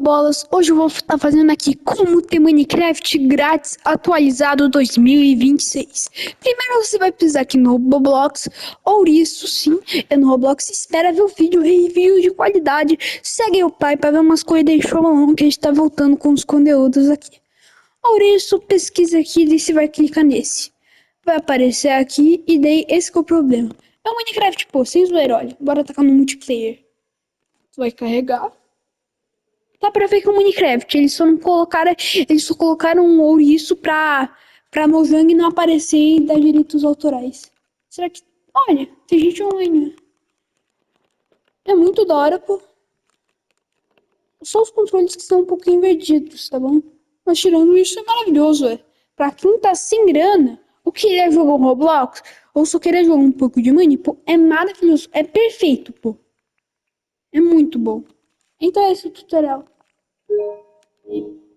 Bolas, hoje eu vou estar fazendo aqui como ter Minecraft grátis atualizado 2026. Primeiro você vai pisar aqui no Roblox, ou isso sim, é no Roblox, espera ver o vídeo, review de qualidade, segue o pai para ver umas coisas de Xolão que a gente tá voltando com os conteúdos aqui. Ouriço, pesquisa aqui e você vai clicar nesse. Vai aparecer aqui e daí esse que é o problema. É o Minecraft, pô, sem zoeira, olha, bora tacar no multiplayer. Você vai carregar. Dá pra ver que é o Minecraft, eles só colocaram um ouriço pra Mojang não aparecer e dar direitos autorais. Será que, olha, tem gente online. É muito da hora, pô. Só os controles que estão um pouquinho invertidos, tá bom? Mas tirando isso, é maravilhoso, é. Pra quem tá sem grana, ou querer jogar um Roblox, ou só querer jogar um pouco de Mine, pô, é maravilhoso, é perfeito, pô. É muito bom. Então é esse o tutorial.